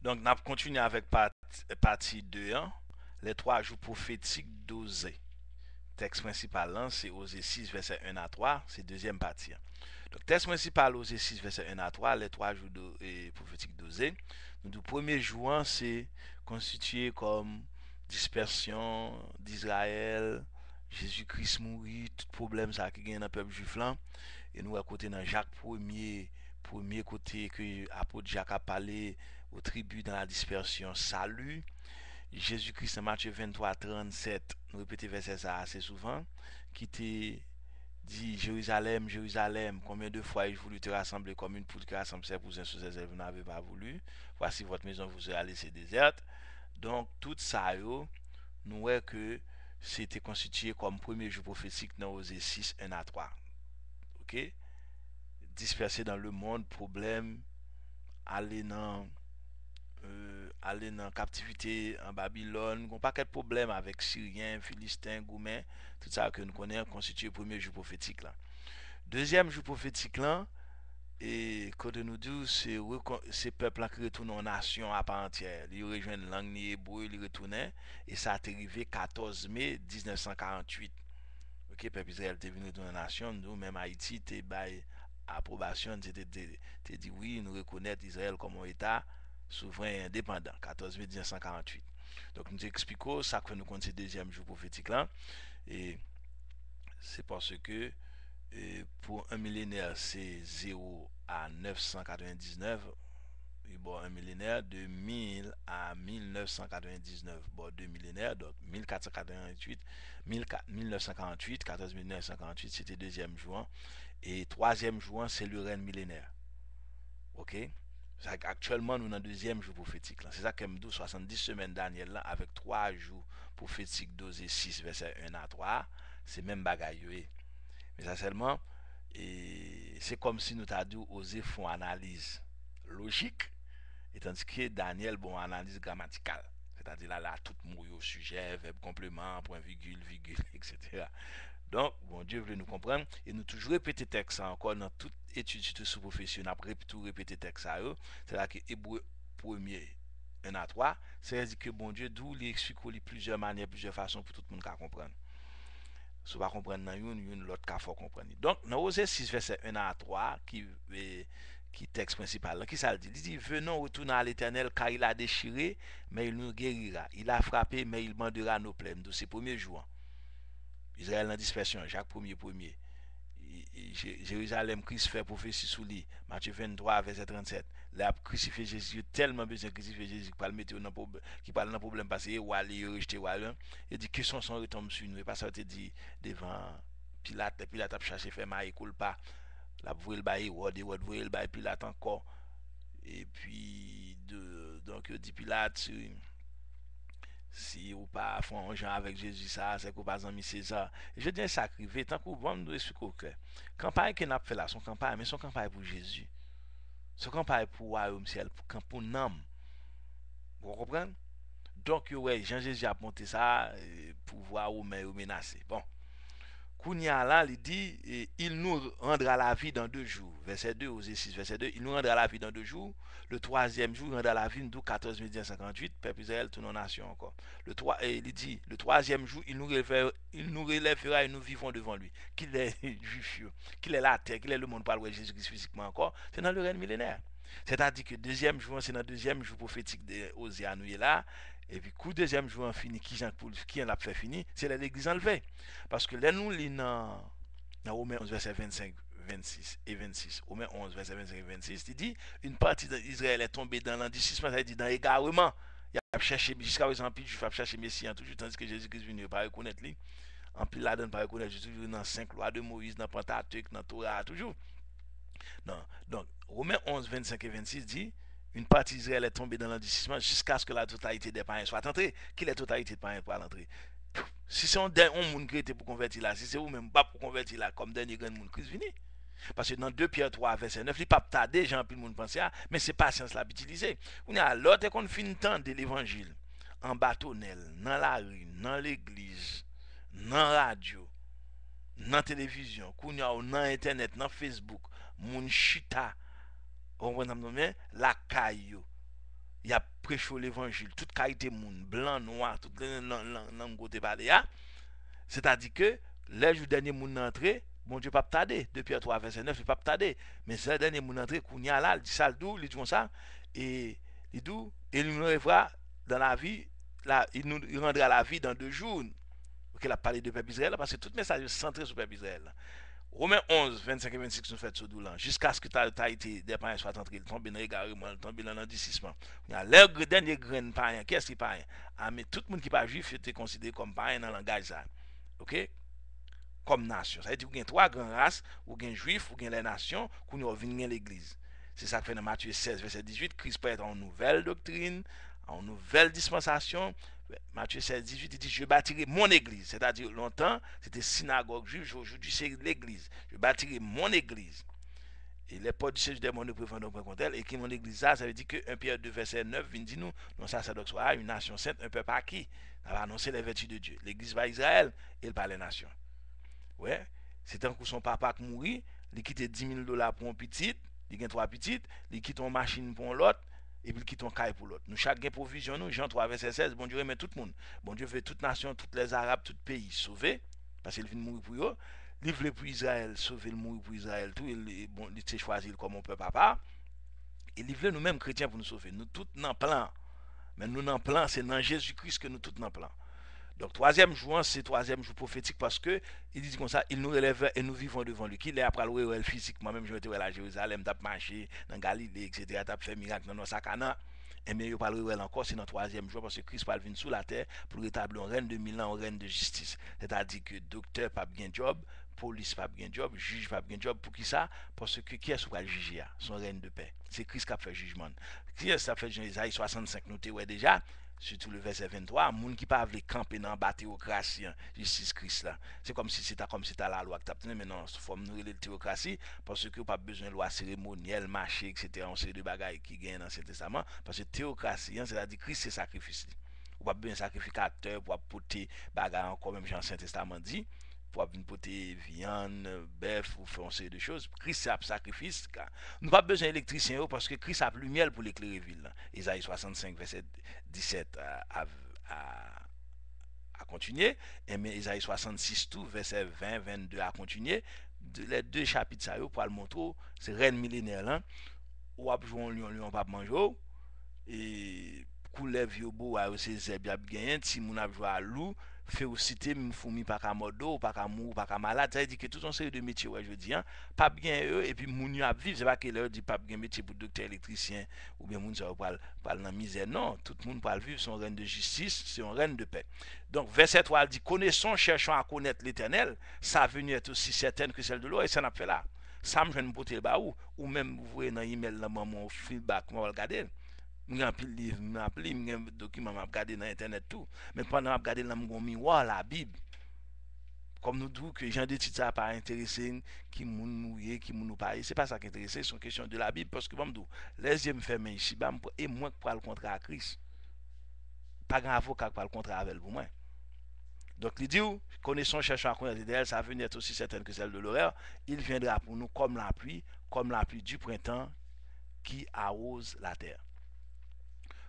Donc, nous continuons avec partie 2, hein, les 3 jours prophétiques d'Osée. Texte principal, hein, c'est Osée 6, verset 1 à 3, c'est deuxième partie, hein. Donc, texte principal, Osée 6, verset 1 à 3, les 3 jours prophétiques d'Osée. Donc, le premier jour, hein, c'est constitué comme dispersion d'Israël, Jésus-Christ mourit, tout problème ça qui gagne dans le peuple juif là. Et nous à côté dans Jacques 1er, premier côté que apôtre Jacques a parlé aux tribus dans la dispersion, salut. Jésus-Christ en Matthieu 23, 37, nous répétons verset ça assez souvent, qui te dit Jérusalem, Jérusalem, combien de fois ai-je voulu te rassembler comme une poule qui rassemble ses poussins sous ses ailes, vous n'avez pas voulu. Voici votre maison vous sera laissée déserte. Donc, tout ça, nous voyons que c'était constitué comme premier jour prophétique dans Osée 6, 1 à 3. Ok? Dispersé dans le monde, problème, aller dans captivité en Babylone, on pas quel problème avec Syriens, Philistins, Goumen, tout ça que nous connaissons constitue le premier jour prophétique là. Deuxième jour prophétique là, et quand nous dit c'est ces peuples qui retournent en nation à part entière. Ils rejoignent langue hébreu, ils retournaient et ça a arrivé 14 mai 1948. OK, peuple Israël était venu retourner en nation, nous même Haïti était bail approbation, t'es dit oui, nous reconnaître Israël comme un état souverain et indépendant 14 mai 1948. Donc nous expliquons ça que nous comptons ce deuxième jour prophétique là et c'est parce que pour un millénaire, c'est 0 à 999. Bon, un millénaire de 1000 à 1999. Bon, deux millénaires, donc 1488, 1948, 14 1948, c'était deuxième juin. Et troisième juin, c'est le règne millénaire. Ok? Actuellement, nous dans deuxième jour prophétique. C'est ça que me dit 70 semaines Daniel là, avec 3 jours prophétiques d'Osée 6, verset 1 à 3. C'est même bagaille. Mais ça seulement, et c'est comme si nous t'avions osé faire une analyse logique, et tandis que Daniel, bon, analyse grammaticale. C'est-à-dire là, tout mot au sujet, verbe complément, point virgule, virgule, etc. Donc, bon Dieu veut nous comprendre, et nous toujours répéter texte encore dans toute étude sous profession, après tout répéter texte ça, c'est-à-dire que Hébreu premier 1 à 3, c'est-à-dire que bon Dieu, d'où il explique plusieurs manières, plusieurs façons pour tout le monde qui comprendre. Si vous ne comprenez pas l'autre cas faut comprendre. Donc, dans Osée 6, verset 1 à 3, qui texte principal, qui ça le dit? Il dit, venons retourner à l'éternel, car il a déchiré, mais il nous guérira. Il a frappé, mais il mandera nos plaies. De ces premiers jours. Israël en dispersion, Jacques 1er, premier. Jérusalem, Christ fait prophétie sous lui. Matthieu 23, verset 37. Là, crucifié Jésus, tellement besoin de crucifier Jésus, qui parle d'un problème passé, ou aller rejeter, ou aller. Il dit, que son retombe sur nous. Et pas ça, te dit, devant Pilate, Pilate a cherché faire maï, coule pas. La voué le bail, ou voué le bail, Pilate encore. Et puis, donc, il dit Pilate, si ou pas font un genre avec Jésus ça c'est que pas ami César et je dis ça crivé tant que bon nous expliquer que campagne que n'a fait là son campagne mais son campagne pour Jésus son campagne pour royaume ciel pour nom vous comprenez donc ouais Jean Jésus a monté ça pour voir où mais menacer bon Kounia là, il dit, il nous rendra la vie dans 2 jours. Verset 2, Osée 6, verset 2, il nous rendra la vie dans 2 jours. Le troisième jour, il rendra la vie, nous 14 1958, peuple Israël, toute nos nations encore. Il dit, le troisième jour, il nous relèvera et nous vivons devant lui. Qu'il est juif, qu'il est la terre, qu'il est le monde, pas le Jésus-Christ physiquement encore, c'est dans le règne millénaire. C'est-à-dire que deuxième jour, c'est dans le deuxième jour prophétique d'Osée à nous là. Et puis, coup deuxième jour en fini, qui en a fait fini, c'est l'église enlevée. Parce que là, nous, dans Romains 11, verset 25, 26 et 26, Romains 11, verset 25 et 26, il dit, une partie d'Israël est tombée dans l'endicissement, ça dit dans l'égarement. Il a cherché, jusqu'à présent, puis il a cherché Messie, toujours, tandis que Jésus-Christ venu pas reconnaître lui. En plus, là, pas reconnaître Jésus, toujours dans 5 lois de Moïse, dans Pentateuque, dans Torah, toujours. Non. Donc, Romains 11, 25 et 26 dit, une partie d'Israël est tombée dans l'endicissement jusqu'à ce que la totalité des païens soit entrée. Qui est la totalité des païens pour entrer? Si c'est un monde qui était pour convertir là, si c'est vous-même pas pour convertir là, comme dernier grand monde, Christ vini. Parce que dans 2 Pierre 3, verset 9, il pas tarder, gens plus le monde pense à, mais c'est patience là utilisé. On a l'autre qu'on finit temps de l'évangile en bâtonnel, dans la rue, dans l'église, dans la radio, dans la télévision, dans internet, dans Facebook, moun chita, on va la caillou. il a prêché l'évangile, toute qualité monde, blanc, noir, tout le côté parler. C'est-à-dire que les jours derniers moun entré, bon Dieu pas tarder, de Pierre 3 verset 9, il pas tarder, mais ces derniers moun entré kounya là, il dit ça il dit ça et il dit et il nous revoit dans la vie là, il rendra la vie dans 2 jours. OK, il a parlé de peuple Israël parce que tout message est centré sur peuple Israël. Romains 11, 25 et 26 nous fait ce doux là. Jusqu'à ce que tu aies été des païens soit entré, tomber dans l'égarement, tomber dans l'endicissement. Il y a l'air dernier grain païen. Qu'est-ce qui est païen? Ah, mais tout le monde qui n'est pas juif était considéré comme païen dans le langage ça. OK? Comme nation. Ça veut dire qu'il y a 3 grandes races, ou bien juifs, ou bien les nations, qui nous viennent l'église. C'est ça que fait dans Matthieu 16, verset 18. Christ peut être en nouvelle doctrine, en nouvelle dispensation. Matthieu 16, 18, il dit, je bâtirai mon église. C'est-à-dire, longtemps, c'était synagogue juive, aujourd'hui, c'est l'église. Je bâtirai mon église. Et les portes du séjour des mondes ne préfèrent pas contre elle. Et qui mon église, ça veut dire que 1 Pierre 2, verset 9, vient dire nous, non, ça, ça doit être une nation sainte, un peuple acquis. Ça va annoncer les vertus de Dieu. L'église va Israël, et elle parle les nations. Ouais, c'est un coup son papa qui mourit, il quitte 10 000 dollars pour un petit, il gagne 3 petites, il quitte une machine pour l'autre, et puis il quitte un caille pour l'autre. Nous, chaque gain provision, nous, Jean 3, verset 16, bon Dieu remet tout le monde. Bon Dieu veut toute nation, tous les Arabes, tout pays sauver, parce qu'il vient mourir pour eux. Il veut pour Israël, sauver le mourir pour Israël, tout, il s'est choisi comme un peuple papa. Et il veut nous-mêmes chrétiens pour nous sauver. Nous tous dans plan. Mais nous dans plan, c'est dans Jésus-Christ que nous tous dans plan. Donc, troisième jour, c'est troisième jour prophétique parce que il dit comme ça, il nous relève et nous vivons devant lui. Qui est après le physiquement, même je vais à Jérusalem, t'as marché dans Galilée, etc., t'as fait miracle dans nos sacana. Et mais il pas le encore, c'est dans le troisième jour parce que Christ va venir sous la terre pour rétablir un règne de 1000 ans, un règne de justice. C'est-à-dire que docteur pas bien job, police pas bien job, juge pas bien job. Pour qui ça? Parce que qui est-ce qui va juger? Son règne de paix. C'est Christ qui a fait jugement. Qui est-ce qui a fait jugement? Isaïe 65, nous déjà. Surtout le verset 23, moun qui pas veut camper dans la théocratie, justice Christ là. C'est comme si c'était la loi que tu as tenu, mais non, faut nous la théocratie parce que pas besoin de loi cérémonielle, marché, etc. On sait de bagailles qui gagnent dans l'Ancien Testament parce que théocratie, c'est-à-dire Christ c'est sacrifice. Ou pas besoin de sacrificateur pour porter bagaille encore même Jean Ancien Testament dit pour venir porter viande, bœuf ou faire une série de choses. Christ c'est un sacrifice. Nous pas besoin d'électricien parce que Christ a lumière pour l'éclairer ville. Isaïe 65 verset 17 à continuer. Et mais Isaïe 66 tout verset 20 22 à continuer. Les 2 chapitres ça pour le montrer c'est reine millénaire là. Ou a jouer lion pas manger et couler vieux beau a c'est zèb y a gagné si moun a joué à loup féocité me fourmi pas qu'à modo pas qu'à mou pas qu'à malade ça veut dire que tout un série de métiers ouais je dis hein pas bien eux et puis moun yo a vivre c'est pas que leur dit pas bien métier pour docteur électricien ou bien moun ça pas dans misère non tout le monde pas vivre son règne de justice c'est un règne de paix donc verset 3 dit connaissons cherchons à connaître l'Éternel sa venue est aussi certaine que celle de l'eau et ça n'a fait là ça me jeune porter ba ou même vous voyez dans email là mon feedback moi regarder m'en pile livre m'en pile m'en document m'a regarder dans internet tout mais pendant m'a regarder là m'gon miroir la Bible comme nous disons que Jean de titre ça pas intéressé qui moun mouiller qui moun nous parler c'est pas ça qui intéresse c'est une question de la Bible parce que bon nous les yeux me fermés ici bah et moi pour le contrat à Christ pas grand avocat pour le contrat avec pour moi donc il dit connaissons cherchons à connaître d'elle sa venue est aussi certaine que celle de l'horaire il viendra pour nous comme la pluie du printemps qui arrose la terre.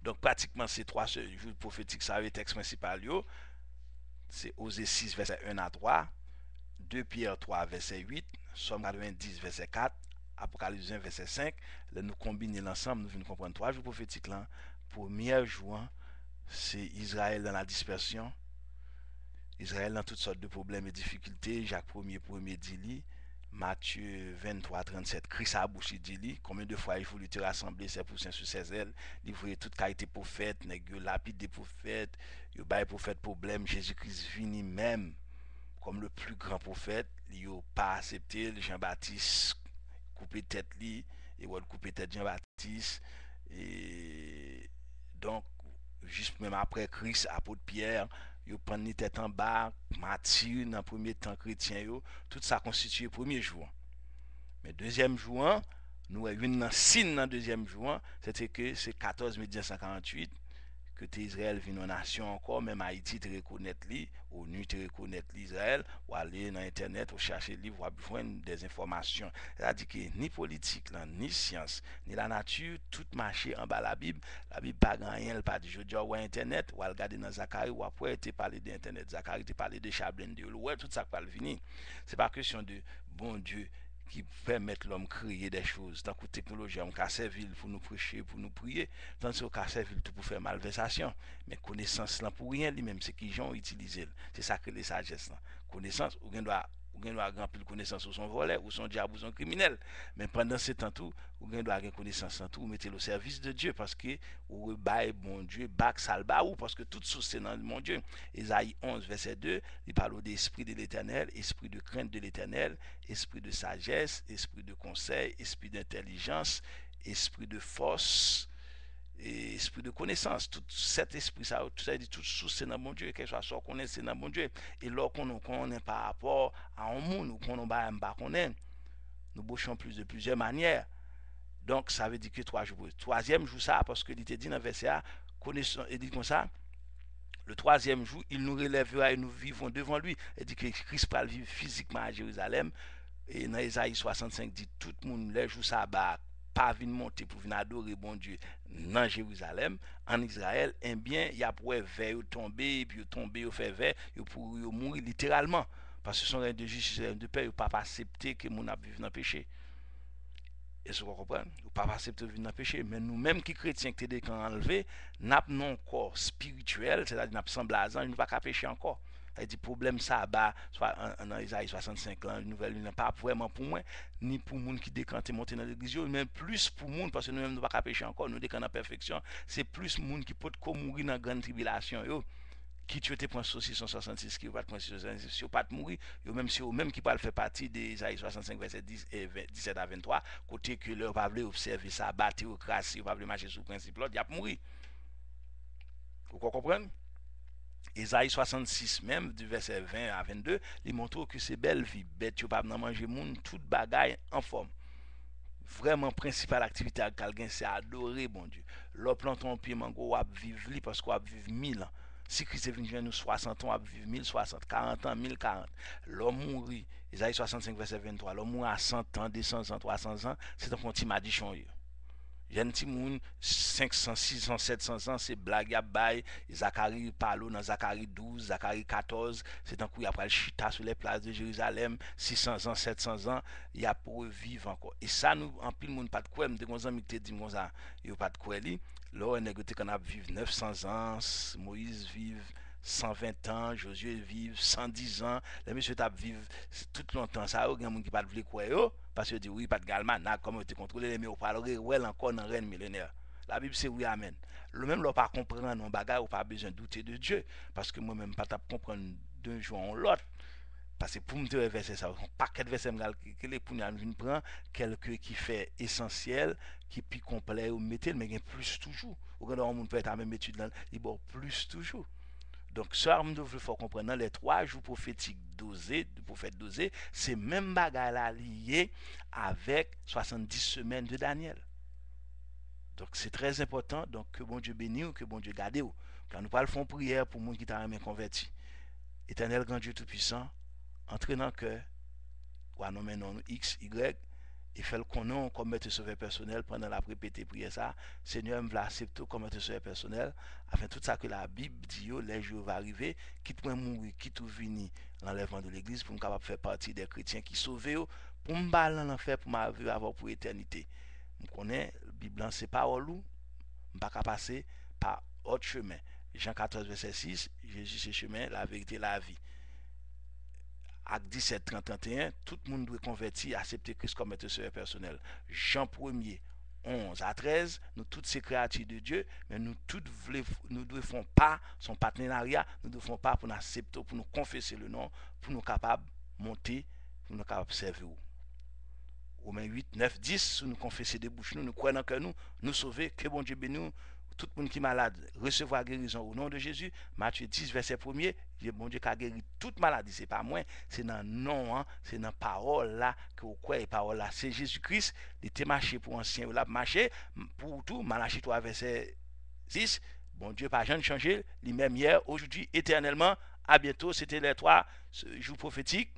Donc pratiquement ces 3 jours prophétiques, ça le texte principal, c'est Osée 6, verset 1 à 3, 2 Pierre 3, verset 8, Somme 90, verset 4, Apocalypse 1, verset 5. Là, nous combinons l'ensemble, nous venons comprendre 3 jours prophétiques là. Premier jour, c'est Israël dans la dispersion. Israël dans toutes sortes de problèmes et difficultés. Jacques 1er dit Matthieu 23, 37, Christ a bouché dit combien de fois il faut te rassembler ses poussins sur ses ailes, livrer toute qualité prophète, nèg lapide des prophètes, yo bay prophète problème, Jésus-Christ vini même comme le plus grand prophète, il n'a pas accepté Jean-Baptiste couper tête li et ou couper tête Jean-Baptiste et donc juste même après Christ apôtre Pierre yo prend ni tête en bas martyr dans premier temps chrétien yo tout ça constitué premier jour mais deuxième jour nous une signe dans deuxième jour c'était que c'est 14 mai 1948 que Israël vient en nation encore, même Haïti te reconnaître lui, ONU te reconnaître l'Israël, ou aller dans internet, ou chercher livre, ou besoin des informations. C'est-à-dire que ni politique, là, ni science, ni la nature, tout marché en bas la Bible. La Bible pas rien, elle pas dit je dis ou internet, ou regarder dans Zacharie, ou après te parler d'internet, Zacharie te parler de Chablin de ouais, tout ça va venir. C'est pas question de bon Dieu qui permet l'homme créer des choses. Tant que technologie, on a servi pour nous prêcher, pour nous prier, tant qu'on a servi tout pour faire malversation. Mais connaissance là pour rien, lui-même, c'est qu'ils ont utilisé. C'est ça que les sagesses là. Connaissance, ou doit remplir connaissance ou son volet, ou son diable, ou son criminel. Mais pendant ce temps tout, ou doit avoir connaissance en tout, ou mettez le service de Dieu parce que ou bail bon Dieu, bac salba ou parce que toute source c'est dans mon Dieu. Ésaïe 11 verset 2, il parle d'esprit de l'Éternel, esprit de crainte de l'Éternel, esprit de sagesse, esprit de conseil, esprit d'intelligence, esprit de force et esprit de connaissance. Tout cet esprit, ça, tout ça dit, tout source c'est dans mon Dieu, quelque chose qu'on connaît, c'est dans mon Dieu. Et lorsqu'on nous connaît par rapport à un monde, ou qu'on ne connaît, nous bouchons plus de plusieurs manières. Donc, ça veut dire que 3 jours. Troisième jour, ça, parce que il était dit dans le verset A, connaissance, il dit comme ça, le troisième jour, il nous relèvera et nous vivons devant lui. Il dit que Christ va vivre physiquement à Jérusalem. Et dans Isaïe 65, dit tout le monde, les jours sabbat, pas venir monter pour venir adorer bon Dieu dans Jérusalem, en Israël, eh bien, il y a pour vers tomber, puis tomber, fait vers, pour mourir littéralement. Parce que son règne de justice et de paix, il ne pas accepter que mon a vivre dans le péché. Est-ce que vous comprenez? Ou pas accepter de vivre dans le péché. Mais nous-mêmes qui chrétiens qui t'es enlevé, n'a pas non corps spirituel, c'est-à-dire n'a pas semblé à nous ne pas pécher encore. Il dit problème ça bah soit en Isaïe 65 là une nouvelle n'est pas vraiment pour moi ni pour monde qui décante monter dans l'église mais plus pour monde parce que nous même nous pas pécher encore nous décante en perfection c'est plus monde qui peut mourir dans grande tribulation yo qui tu étais pour saucisson 66 qui va prendre 66 si pas mourir yo même si même qui pas faire partie des Isaïe 65 verset 10 et 17 à 23 côté que leur pas observer ça battre ou crasser pas marcher sous principe l'autre il a mourir vous comprenez. Isaïe 66 même, du verset 20 à 22, il montre que c'est belle vie. Bête, tu pas manger moun, toute bagaille en forme. Vraiment, principale activité à quelqu'un, c'est adorer bon Dieu. L'on plante un pied mango, ou vivre li parce qu'on va vivre 1000 ans. Si Christ est venu nous 60 ans, on va vivre 1060, 40 ans, 1040. L'homme mourit, Isaïe 65, verset 23, l'homme mourit à 100 ans, 200 ans, 300 ans, c'est un petit madichon. Jeune ti moun 500, 600, 700 ans, c'est blague à bail. Zacharie parle dans Zacharie 12, Zacharie 14. C'est un coup, il y a pas le chita sur les places de Jérusalem. 600 ans, 700 ans, il y a pour vivre encore. Et ça, nous, en pile, moun pas de quoi. M'te gonzan, m'te dit, gonzan, il n'y a pas de quoi. Là, on a goûté qu'on a vivre 900 ans, Moïse vive 120 ans, Josué vive 110 ans. Les messieurs t'a vivre tout longtemps. Ça, il y a des gens qui pas de quoi, parce que dit oui, pas de galman, comment tu contrôler les mais on parlerait ouais encore dans reine millénaire. La Bible c'est oui amen. Le même là pas comprendre non bagage ou pas besoin de douter de Dieu parce que moi même pas t'a comprendre d'un jour en l'autre parce que pour me dire verset ça un paquet de versets que les pour nous prend quelques qui fait essentiel qui puis complet ou mettez mais il plus toujours. Ou quand on peut être à même étude là, il bon plus toujours. Donc, ça, il faut comprendre, les 3 jours prophétiques dosés, du prophète dosé, c'est même bagarre lié avec 70 semaines de Daniel. Donc, c'est très important. Donc, que bon Dieu bénisse ou que bon Dieu garde. Quand nous parlons de prière pour les gens qui t'ont même converti. Éternel grand Dieu Tout-Puissant, entre dans le cœur, ou à nommer non X, Y, et fait le connaître comme maître sauveur personnel pendant la répéter prière ça Seigneur me l'accepter comme maître sauveur personnel afin tout ça que la Bible dit les jours va arriver quitte moi mourir quitte ou venir l'enlèvement de l'église pour me capable faire partie des chrétiens qui sauvés pour me baller dans l'enfer pour m'arriver avoir pour éternité me connaît Bible c'est parole ou pas capable passer par autre chemin Jean 14 verset 6 Jésus c'est chemin la vérité la vie Acte 17, 30, 31, tout le monde doit convertir, accepter Christ comme maître sauveur personnel. Jean 1er, 11 à 13, nous toutes ces créatures de Dieu, mais nous toutes nous ne devons pas son partenariat, nous ne devons pas pour nous accepter, pour nous confesser le nom, pour nous capables de monter, pour nous capables de servir. Romains 8, 9, 10, si nous confessons des bouches, nous croyons que nous sauver, que bon Dieu bénisse tout le monde qui est malade recevoir guérison au nom de Jésus. Matthieu 10, verset 1er, bon Dieu qui a guéri toute maladie. Ce n'est pas moi, c'est dans le nom, hein, c'est dans la parole là que vous croyez. Parole là, c'est Jésus-Christ. Il était marché pour ancien, il a marché pour tout. Malachie 3, verset 6. Bon Dieu, pas jamais changé, lui-même hier, aujourd'hui, éternellement. À bientôt. C'était les 3 jours prophétiques.